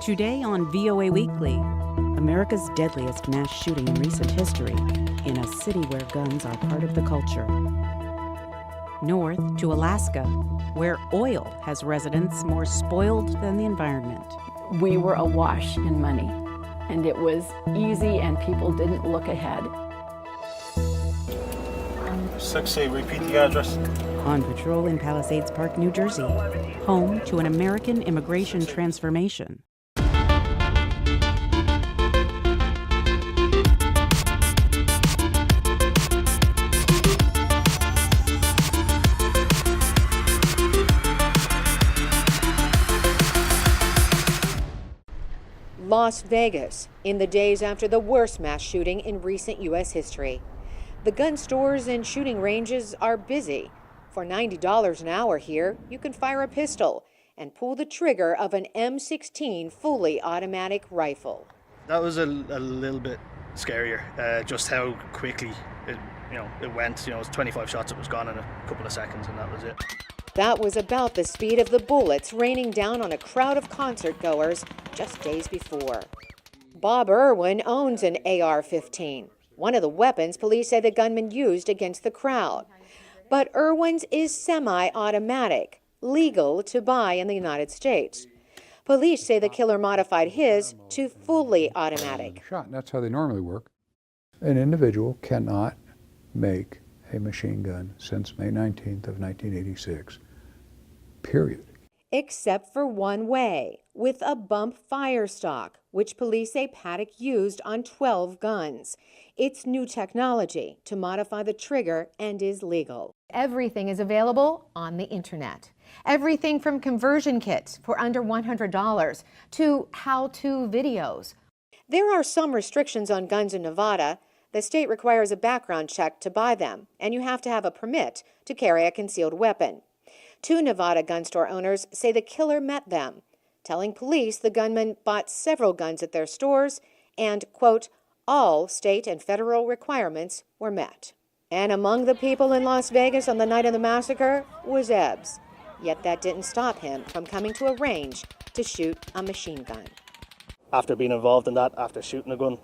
Today on VOA Weekly, America's deadliest mass shooting in recent history in a city where guns are part of the culture. North to Alaska, where oil has residents more spoiled than the environment. We were awash in money, and it was easy and people didn't look ahead. 6A, repeat the address. On patrol in Palisades Park, New Jersey, home to an American immigration transformation. Las Vegas, in the days after the worst mass shooting in recent U.S. history. The gun stores and shooting ranges are busy. For $90 an hour here, you can fire a pistol and pull the trigger of an M16 fully automatic rifle. That was a little bit scarier, just how quickly it went. It was 25 shots, it was gone in a couple of seconds, and that was it. That was about the speed of the bullets raining down on a crowd of concert goers just days before. Bob Irwin owns an AR-15, one of the weapons police say the gunman used against the crowd. But Irwin's is semi-automatic, legal to buy in the United States. Police say the killer modified his to fully automatic. That's how they normally work. An individual cannot make a machine gun since May 19th of 1986, period. Except for one way, with a bump fire stock, which police say Paddock used on 12 guns. It's new technology to modify the trigger and is legal. Everything is available on the internet. Everything from conversion kits for under $100 to how-to videos. There are some restrictions on guns in Nevada. The state requires a background check to buy them, and you have to have a permit to carry a concealed weapon. 2 Nevada gun store owners say the killer met them, telling police the gunman bought several guns at their stores and, quote, all state and federal requirements were met. And among the people in Las Vegas on the night of the massacre was Ebbs. Yet that didn't stop him from coming to a range to shoot a machine gun. After being involved in that, after shooting a gun,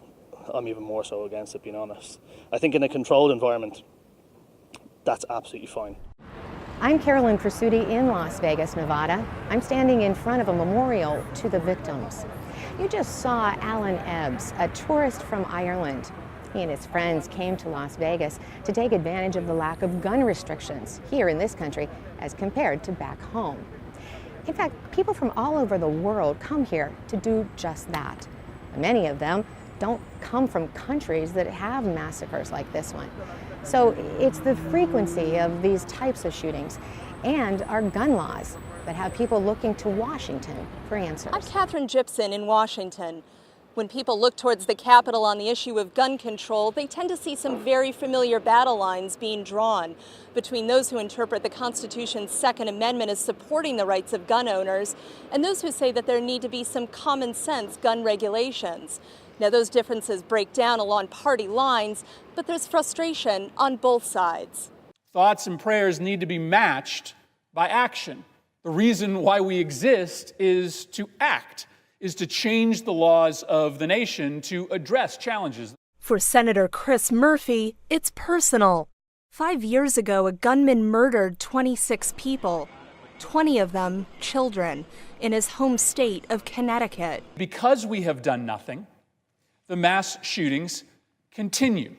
I'm even more so against it, being honest. I think in a controlled environment, that's absolutely fine. I'm Carolyn Pursuti in Las Vegas, Nevada. I'm standing in front of a memorial to the victims. You just saw Alan Ebbs, a tourist from Ireland. He and his friends came to Las Vegas to take advantage of the lack of gun restrictions here in this country as compared to back home. In fact, people from all over the world come here to do just that. Many of them don't come from countries that have massacres like this one. So it's the frequency of these types of shootings and our gun laws that have people looking to Washington for answers. I'm Catherine Gibson in Washington. When people look towards the Capitol on the issue of gun control, they tend to see some very familiar battle lines being drawn between those who interpret the Constitution's Second Amendment as supporting the rights of gun owners and those who say that there need to be some common sense gun regulations. Now, those differences break down along party lines, but there's frustration on both sides. Thoughts and prayers need to be matched by action. The reason why we exist is to act, is to change the laws of the nation to address challenges. For Senator Chris Murphy, it's personal. 5 years ago, a gunman murdered 26 people, 20 of them children, in his home state of Connecticut. Because we have done nothing, the mass shootings continue.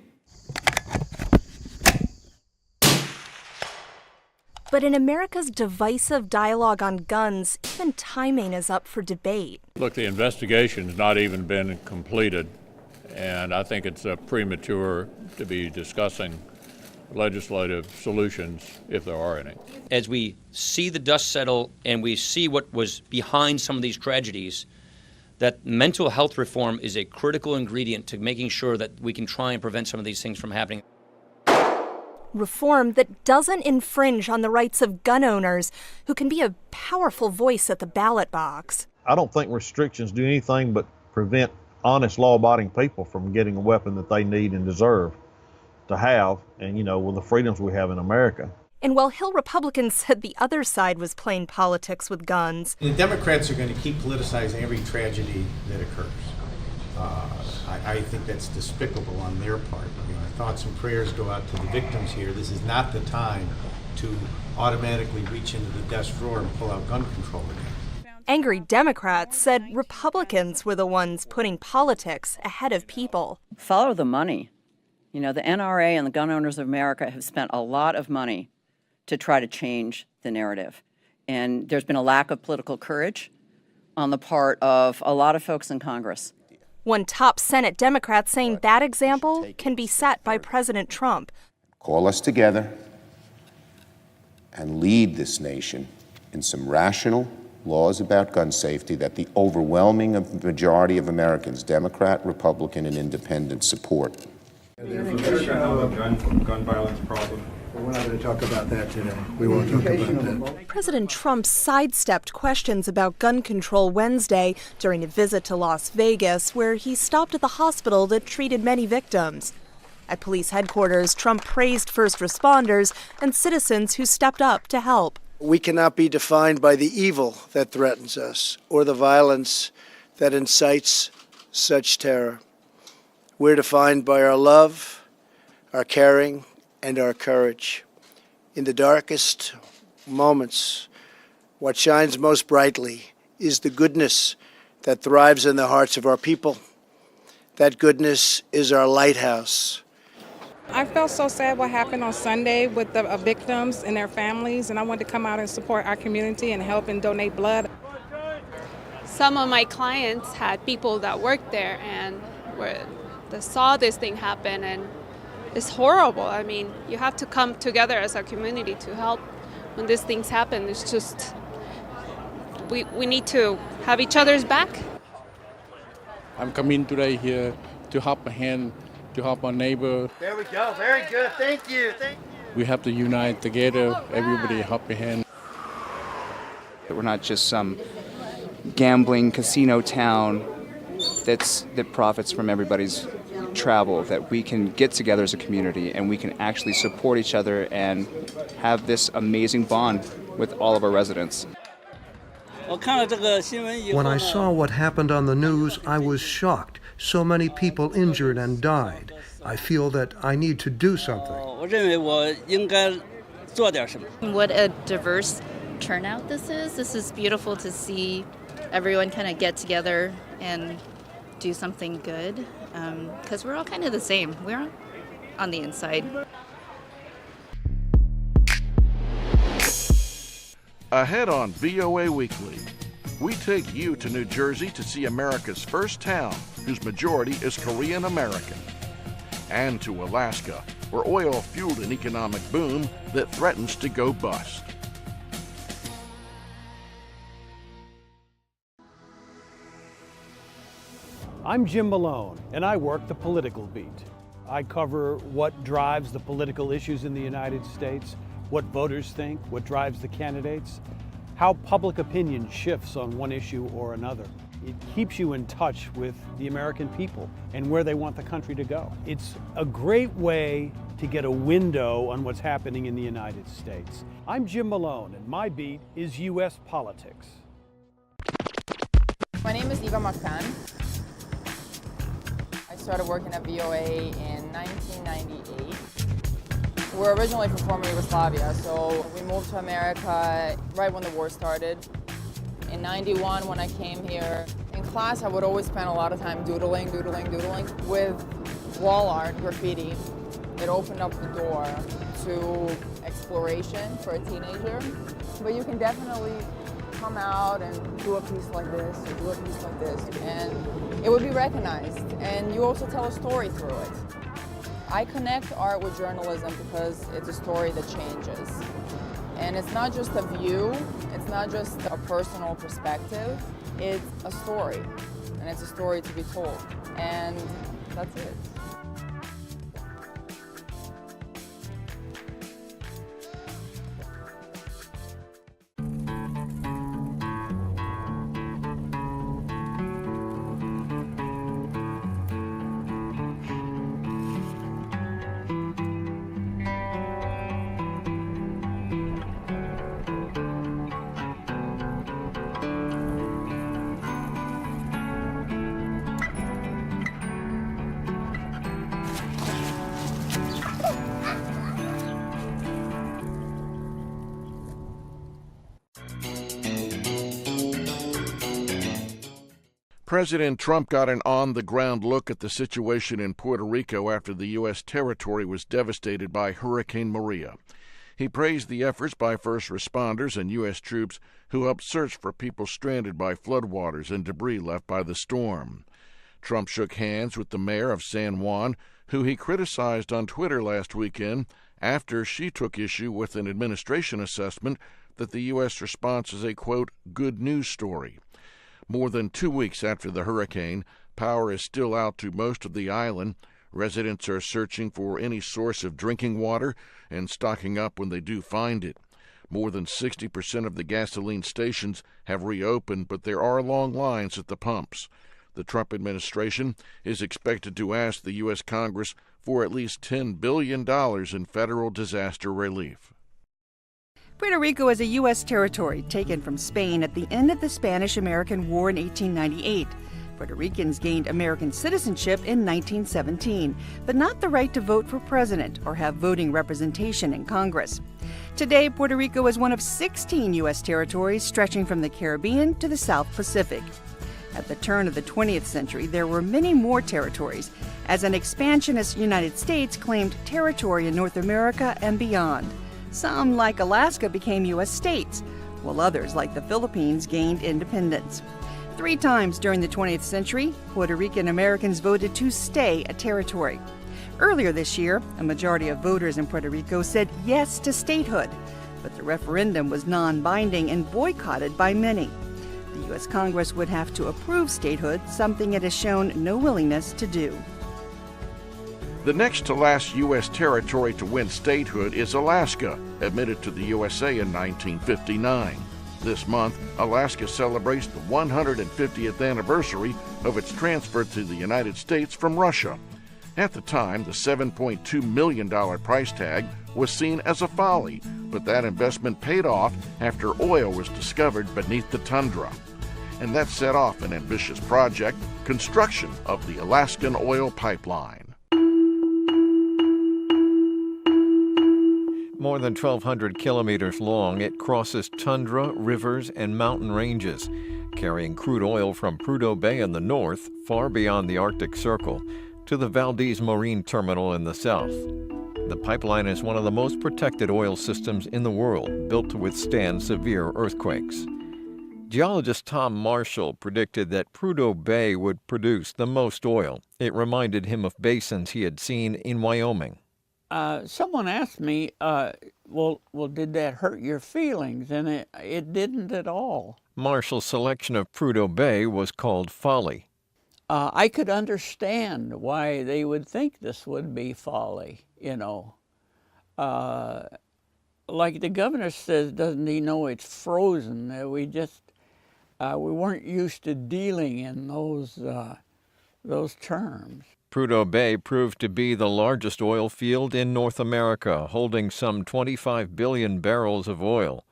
But in America's divisive dialogue on guns, even timing is up for debate. Look, the investigation's not even been completed, and I think it's premature to be discussing legislative solutions, if there are any. As we see the dust settle and we see what was behind some of these tragedies, that mental health reform is a critical ingredient to making sure that we can try and prevent some of these things from happening. Reform that doesn't infringe on the rights of gun owners, who can be a powerful voice at the ballot box. I don't think restrictions do anything but prevent honest, law-abiding people from getting a weapon that they need and deserve to have, and with the freedoms we have in America. And while Hill Republicans said the other side was playing politics with guns, the Democrats are going to keep politicizing every tragedy that occurs. I think that's despicable on their part. Our thoughts and prayers go out to the victims here. This is not the time to automatically reach into the desk drawer and pull out gun control again. Angry Democrats said Republicans were the ones putting politics ahead of people. Follow the money. The NRA and the Gun Owners of America have spent a lot of money to try to change the narrative. And there's been a lack of political courage on the part of a lot of folks in Congress. One top Senate Democrat saying that example can be set by President Trump. Call us together and lead this nation in some rational laws about gun safety that the overwhelming majority of Americans, Democrat, Republican, and Independent, support. There's a gun violence problem. We're not going to talk about that today. We won't talk about that. President Trump sidestepped questions about gun control Wednesday during a visit to Las Vegas, where he stopped at the hospital that treated many victims. At police headquarters, Trump praised first responders and citizens who stepped up to help. We cannot be defined by the evil that threatens us or the violence that incites such terror. We're defined by our love, our caring, and our courage. In the darkest moments, what shines most brightly is the goodness that thrives in the hearts of our people. That goodness is our lighthouse. I felt so sad what happened on Sunday with the victims and their families, and I wanted to come out and support our community and help and donate blood. Some of my clients had people that worked there and they saw this thing happen, and it's horrible. I mean, you have to come together as a community to help when these things happen. It's just, we need to have each other's back. I'm coming today here to help a hand, to help our neighbor. There we go. Very good. Thank you. We have to unite together, everybody help a hand. We're not just some gambling casino town that profits from everybody's travel, that we can get together as a community and we can actually support each other and have this amazing bond with all of our residents. When I saw what happened on the news, I was shocked. So many people injured and died. I feel that I need to do something. What a diverse turnout this is. This is beautiful to see everyone kind of get together and do something good, because we're all kind of the same. We're on the inside. Ahead on VOA Weekly, we take you to New Jersey to see America's first town whose majority is Korean American, and to Alaska, where oil fueled an economic boom that threatens to go bust. I'm Jim Malone, and I work the political beat. I cover what drives the political issues in the United States, what voters think, what drives the candidates, how public opinion shifts on one issue or another. It keeps you in touch with the American people and where they want the country to go. It's a great way to get a window on what's happening in the United States. I'm Jim Malone, and my beat is U.S. politics. My name is Eva Marcan. I started working at VOA in 1998. We're originally from former Yugoslavia, so we moved to America right when the war started. In 91, when I came here, in class I would always spend a lot of time doodling with wall art, graffiti. It opened up the door to exploration for a teenager. But you can definitely come out and do a piece like this, or do a piece like this, and it would be recognized. And you also tell a story through it. I connect art with journalism because it's a story that changes. And it's not just a view, it's not just a personal perspective, it's a story. And it's a story to be told. And that's it. President Trump got an on-the-ground look at the situation in Puerto Rico after the U.S. territory was devastated by Hurricane Maria. He praised the efforts by first responders and U.S. troops who helped search for people stranded by floodwaters and debris left by the storm. Trump shook hands with the mayor of San Juan, who he criticized on Twitter last weekend after she took issue with an administration assessment that the U.S. response is a, quote, good news story. More than 2 weeks after the hurricane, power is still out to most of the island. Residents are searching for any source of drinking water and stocking up when they do find it. More than 60% of the gasoline stations have reopened, but there are long lines at the pumps. The Trump administration is expected to ask the U.S. Congress for at least $10 billion in federal disaster relief. Puerto Rico is a U.S. territory taken from Spain at the end of the Spanish-American War in 1898. Puerto Ricans gained American citizenship in 1917, but not the right to vote for president or have voting representation in Congress. Today, Puerto Rico is one of 16 U.S. territories stretching from the Caribbean to the South Pacific. At the turn of the 20th century, there were many more territories, as an expansionist United States claimed territory in North America and beyond. Some, like Alaska, became U.S. states, while others, like the Philippines, gained independence. 3 times during the 20th century, Puerto Rican Americans voted to stay a territory. Earlier this year, a majority of voters in Puerto Rico said yes to statehood, but the referendum was non-binding and boycotted by many. The U.S. Congress would have to approve statehood, something it has shown no willingness to do. The next to last U.S. territory to win statehood is Alaska, admitted to the USA in 1959. This month, Alaska celebrates the 150th anniversary of its transfer to the United States from Russia. At the time, the $7.2 million price tag was seen as a folly, but that investment paid off after oil was discovered beneath the tundra. And that set off an ambitious project, construction of the Alaskan oil pipeline. More than 1,200 kilometers long, it crosses tundra, rivers, and mountain ranges, carrying crude oil from Prudhoe Bay in the north, far beyond the Arctic Circle, to the Valdez Marine Terminal in the south. The pipeline is one of the most protected oil systems in the world, built to withstand severe earthquakes. Geologist Tom Marshall predicted that Prudhoe Bay would produce the most oil. It reminded him of basins he had seen in Wyoming. Someone asked me, well, did that hurt your feelings? And it didn't at all. Marshall's selection of Prudhoe Bay was called folly. I could understand why they would think this would be folly, you know. Like the governor says, doesn't he know it's frozen? We weren't used to dealing in those terms. Prudhoe Bay proved to be the largest oil field in North America, holding some 25 billion barrels of oil.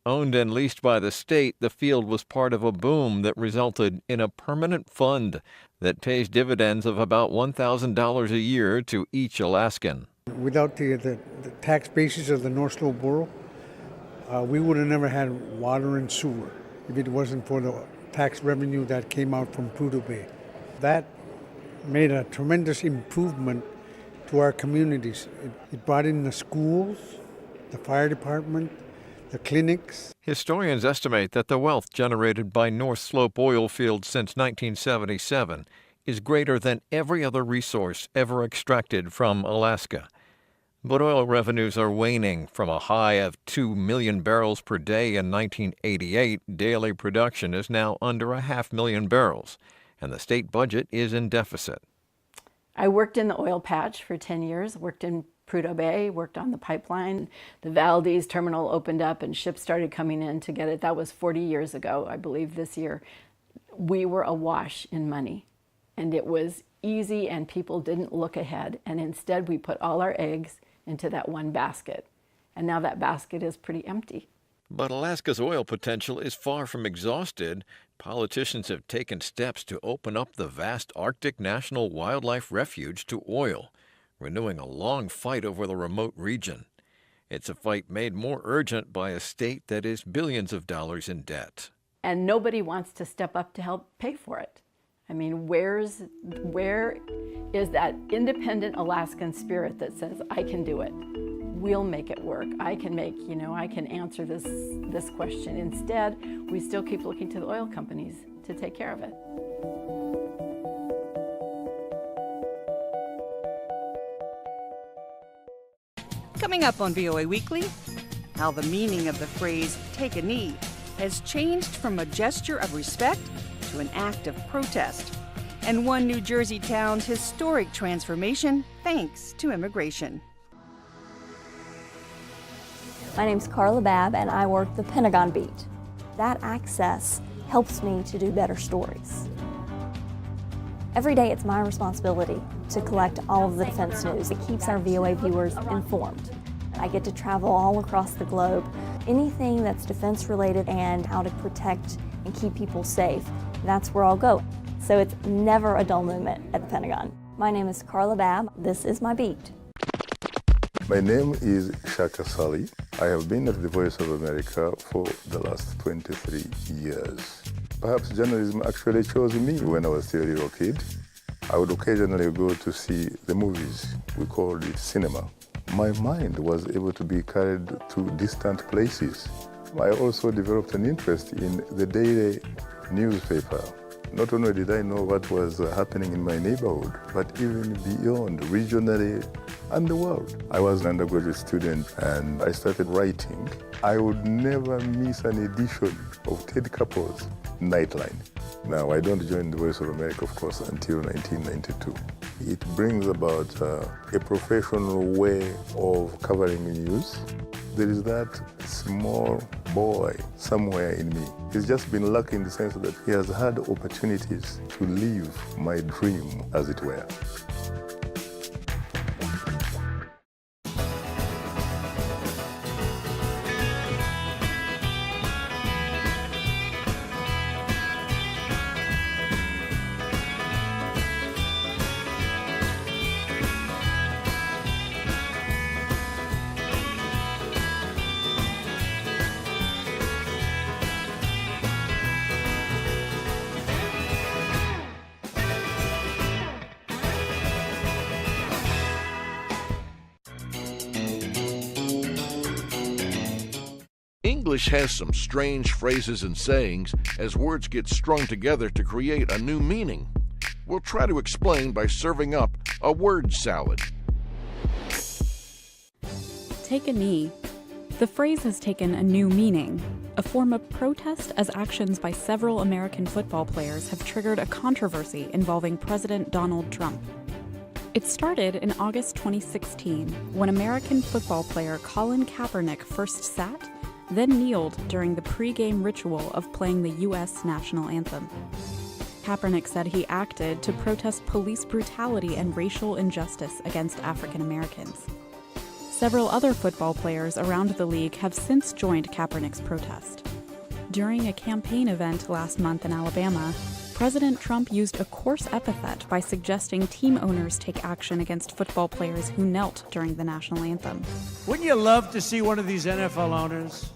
Owned and leased by the state, the field was part of a boom that resulted in a permanent fund that pays dividends of about $1,000 a year to each Alaskan. Without the tax basis of the North Slope Borough, we would have never had water and sewer if it wasn't for the tax revenue that came out from Prudhoe Bay. That made a tremendous improvement to our communities. It brought in the schools, the fire department, the clinics. Historians estimate that the wealth generated by North Slope oil fields since 1977 is greater than every other resource ever extracted from Alaska. But oil revenues are waning. From a high of 2 million barrels per day in 1988, daily production is now under 500,000 barrels, and the state budget is in deficit. I worked in the oil patch for 10 years, worked in Prudhoe Bay, worked on the pipeline. The Valdez terminal opened up and ships started coming in to get it. That was 40 years ago, I believe, this year. We were awash in money, and it was easy, and people didn't look ahead. And instead, we put all our eggs into that one basket. And now that basket is pretty empty. But Alaska's oil potential is far from exhausted. Politicians have taken steps to open up the vast Arctic National Wildlife Refuge to oil, renewing a long fight over the remote region. It's a fight made more urgent by a state that is billions of dollars in debt. And nobody wants to step up to help pay for it. I mean, where is that independent Alaskan spirit that says, I can do it? We'll make it work. I can answer this question. Instead, we still keep looking to the oil companies to take care of it. Coming up on VOA Weekly, how the meaning of the phrase "take a knee" has changed from a gesture of respect to an act of protest, and one New Jersey town's historic transformation thanks to immigration. My name's Carla Babb, and I work the Pentagon beat. That access helps me to do better stories. Every day it's my responsibility to collect all of the defense news. It keeps our VOA viewers informed. I get to travel all across the globe. Anything that's defense related and how to protect and keep people safe, that's where I'll go. So it's never a dull moment at the Pentagon. My name is Carla Babb. This is my beat. My name is Shaka Sali. I have been at the Voice of America for the last 23 years. Perhaps journalism actually chose me when I was still a little kid. I would occasionally go to see the movies. We called it cinema. My mind was able to be carried to distant places. I also developed an interest in the daily newspaper. Not only did I know what was happening in my neighborhood, but even beyond, regionally, and the world. I was an undergraduate student and I started writing. I would never miss an edition of Ted Koppel's Nightline. Now, I don't join the Voice of America, of course, until 1992. It brings about a professional way of covering news. There is that small boy somewhere in me. He's just been lucky in the sense that he has had opportunities to live my dream, as it were. English has some strange phrases and sayings as words get strung together to create a new meaning. We'll try to explain by serving up a word salad. Take a knee. The phrase has taken a new meaning, a form of protest as actions by several American football players have triggered a controversy involving President Donald Trump. It started in August 2016 when American football player Colin Kaepernick first sat, then kneeled during the pre-game ritual of playing the U.S. national anthem. Kaepernick said he acted to protest police brutality and racial injustice against African Americans. Several other football players around the league have since joined Kaepernick's protest. During a campaign event last month in Alabama, President Trump used a coarse epithet by suggesting team owners take action against football players who knelt during the national anthem. Wouldn't you love to see one of these NFL owners,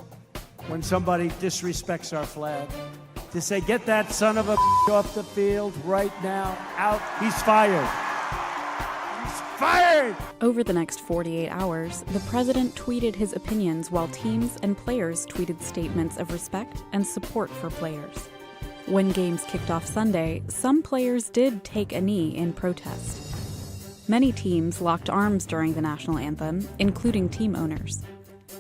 when somebody disrespects our flag, to say, get that son of a off the field right now, out, he's fired. He's fired! Over the next 48 hours, the president tweeted his opinions while teams and players tweeted statements of respect and support for players. When games kicked off Sunday, some players did take a knee in protest. Many teams locked arms during the national anthem, including team owners.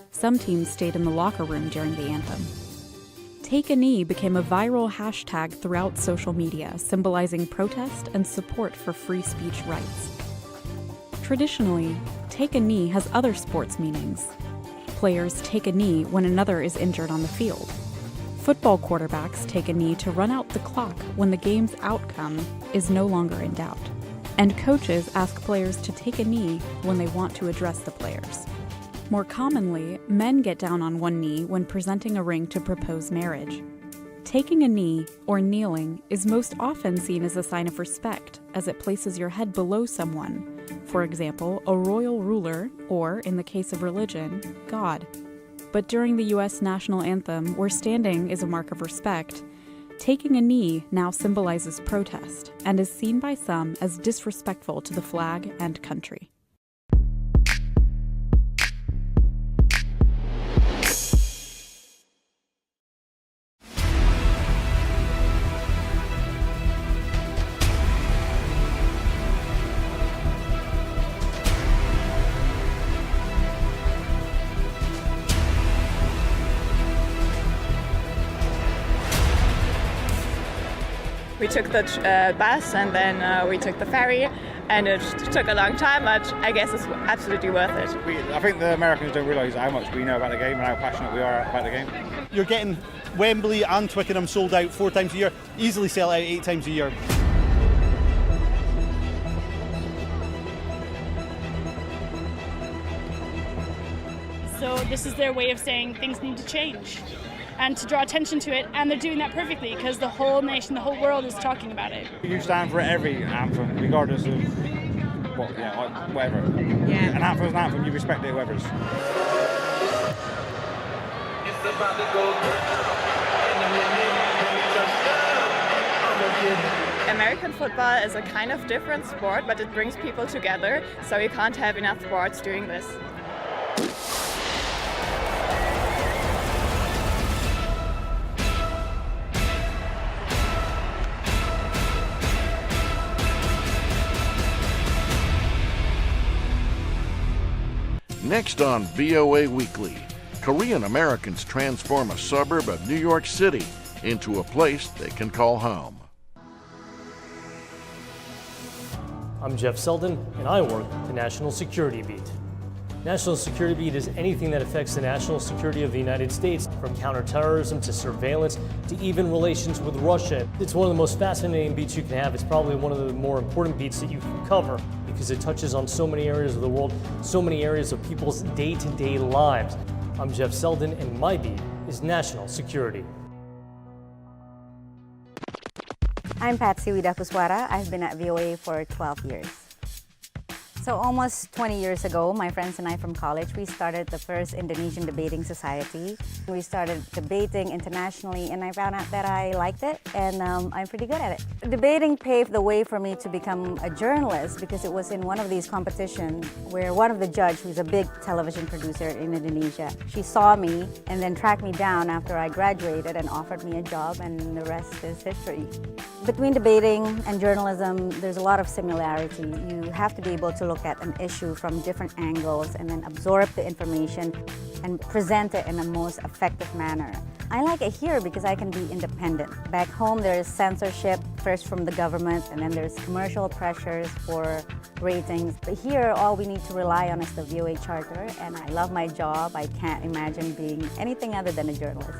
Some teams stayed in the locker room during the anthem. Take a knee became a viral hashtag throughout social media, symbolizing protest and support for free speech rights. Traditionally, take a knee has other sports meanings. Players take a knee when another is injured on the field. Football quarterbacks take a knee to run out the clock when the game's outcome is no longer in doubt. And coaches ask players to take a knee when they want to address the players. More commonly, men get down on one knee when presenting a ring to propose marriage. Taking a knee, or kneeling, is most often seen as a sign of respect, as it places your head below someone, for example, a royal ruler, or, in the case of religion, God. But during the U.S. national anthem, where standing is a mark of respect, Taking a knee now symbolizes protest and is seen by some as disrespectful to the flag and country. We took the bus and then we took the ferry, and it took a long time, but I guess it's absolutely worth it. I think the Americans don't realise how much we know about the game and how passionate we are about the game. You're getting Wembley and Twickenham sold out 4 times a year, easily sell out 8 times a year. So this is their way of saying things need to change and to draw attention to it, and they're doing that perfectly because the whole nation, the whole world is talking about it. You stand for every anthem, regardless of whatever. Yeah. An anthem is an anthem, you respect it, whoever's. American football is a kind of different sport, but it brings people together, so you can't have enough sports doing this. Next on VOA Weekly, Korean Americans transform a suburb of New York City into a place they can call home. I'm Jeff Selden, and I work the National Security Beat. National Security Beat is anything that affects the national security of the United States, from counterterrorism to surveillance to even relations with Russia. It's one of the most fascinating beats you can have. It's probably one of the more important beats that you can cover because it touches on so many areas of the world, so many areas of people's day-to-day lives. I'm Jeff Selden, and my beat is national security. I'm Patsy Widapuswara. I've been at VOA for 12 years. So almost 20 years ago, my friends and I from college, we started the first Indonesian Debating Society. We started debating internationally, and I found out that I liked it, and I'm pretty good at it. Debating paved the way for me to become a journalist because it was in one of these competitions where one of the judges, who's a big television producer in Indonesia, she saw me and then tracked me down after I graduated and offered me a job, and the rest is history. Between debating and journalism, there's a lot of similarity. You have to be able to look at an issue from different angles and then absorb the information and present it in the most effective manner. I like it here because I can be independent. Back home, there's censorship, first from the government, and then there's commercial pressures for ratings. But here, all we need to rely on is the VOA Charter, and I love my job. I can't imagine being anything other than a journalist.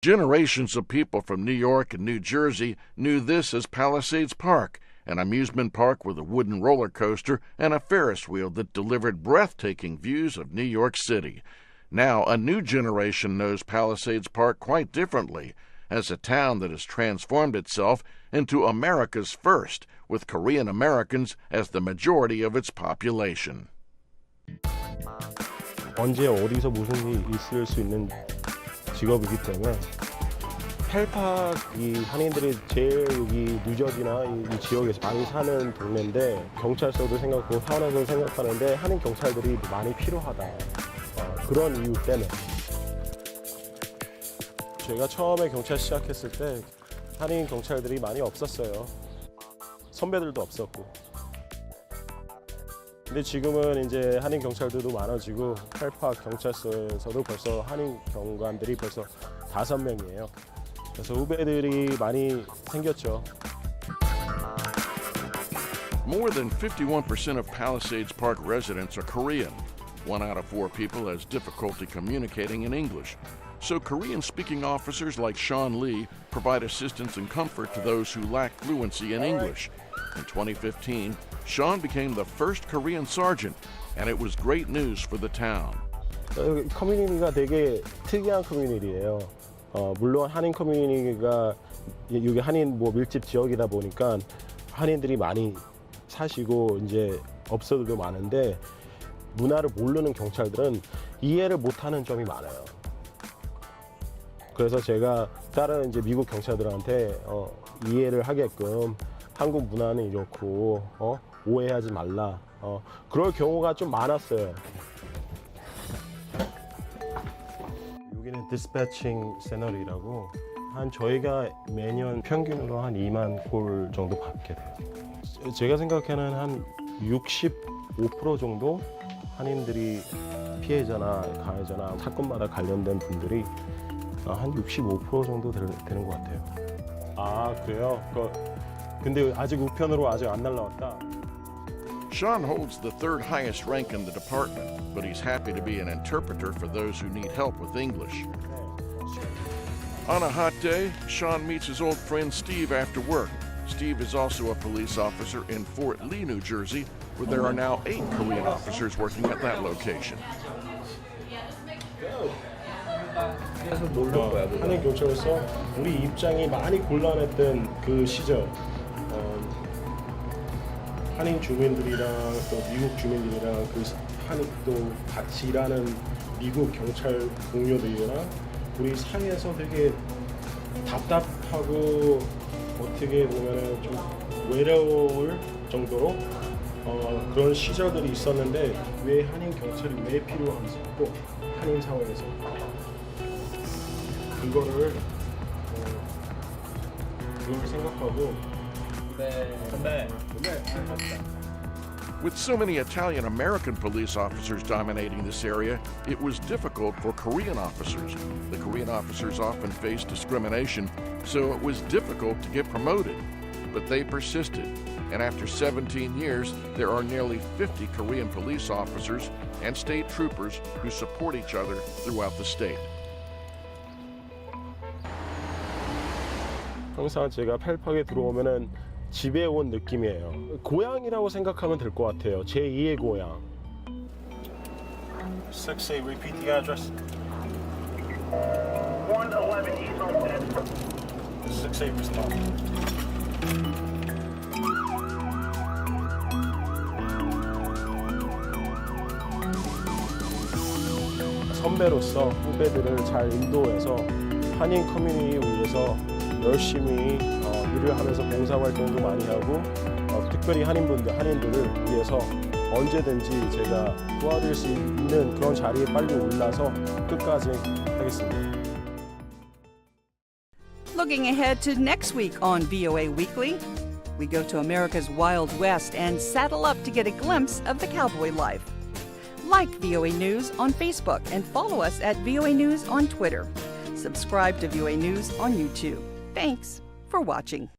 Generations of people from New York and New Jersey knew this as Palisades Park, an amusement park with a wooden roller coaster and a Ferris wheel that delivered breathtaking views of New York City. Now, a new generation knows Palisades Park quite differently, as a town that has transformed itself into America's first, with Korean Americans as the majority of its population. 언제 어디서 무슨 일이 있을 수 있는 직업이기 때문에 펠팍이 한인들이 제일 여기 뉴저지나 이 지역에서 많이 사는 동네인데 경찰서도 생각하고 타운에서 생각하는데 한인 경찰들이 많이 필요하다. 그런 이유 때문에 제가 처음에 경찰 시작했을 때 한인 경찰들이 많이 없었어요. 선배들도 없었고. 근데 지금은 이제 한인 경찰들도 많아지고 펠팍 경찰서에서도 벌써 한인 경관들이 벌써 5명이에요. 그래서 후배들이 많이 생겼죠. More than 51% of Palisades Park residents are Korean. 1 out of 4 people has difficulty communicating in English. So Korean-speaking officers like Sean Lee provide assistance and comfort to those who lack fluency in English. In 2015, Sean became the first Korean sergeant, and it was great news for the town. 커뮤니티가 되게 특이한 커뮤니티예요. 물론 한인 커뮤니티가 여기 한인 밀집 지역이다 보니까 한인들이 많이 사시고 이제 업소들도 많은데 문화를 모르는 경찰들은 이해를 못하는 점이 많아요. 그래서 제가 다른 이제 미국 경찰들한테 이해를 하게끔 한국 문화는 이렇고 오해하지 말라. 그럴 경우가 좀 많았어요. 여기는 디스패칭 세너리라고 저희가 매년 평균으로 한 2만 콜 정도 받게 돼요. 제가 생각하는 한 65% 정도 한인들이 피해자나 가해자나 사건마다 관련된 분들이 한 65% 정도 되는 것 같아요. 아 그래요? 근데 아직 우편으로 아직 안 날라왔다. Sean holds the 3rd highest rank in the department, but he's happy to be an interpreter for those who need help with English. On a hot day, Sean meets his old friend Steve after work. Steve is also a police officer in Fort Lee, New Jersey, where there are now 8 Korean officers working at that location. 한인 경찰서 우리 입장이 많이 곤란했던 그 시절 한인 주민들이랑 또 미국 주민들이랑 그 한인 또 같이 일하는 미국 경찰 동료들이랑 우리 사이에서 되게 답답하고 어떻게 보면 좀 외로울 정도로 그런 시절들이 있었는데 왜 한인 경찰이 왜 필요한지 또 한인 사회에서 그거를 생각하고 With so many Italian-American police officers dominating this area, it was difficult for Korean officers. The Korean officers often faced discrimination, so it was difficult to get promoted. But they persisted, and after 17 years, there are nearly 50 Korean police officers and state troopers who support each other throughout the state. 항상 제가 펠팍에 들어오면은 집에 온 느낌이에요. 고향이라고 생각하면 될 것 같아요. 제 2의 고향. 6A, repeat the address. 111 East Homestead. 6A, respond. 선배로서 후배들을 잘 인도해서 한인 커뮤니티를 위해서 열심히 일을 하면서 봉사활동도 많이 하고 특별히 한인들을 위해서 언제든지 제가 도와드릴 수 있는 그런 자리에 빨리 올라서 끝까지 하겠습니다. Looking ahead to next week on VOA Weekly, we go to America's Wild West and saddle up to get a glimpse of the cowboy life. Like VOA News on Facebook and follow us at VOA News on Twitter. Subscribe to VOA News on YouTube. Thanks for watching.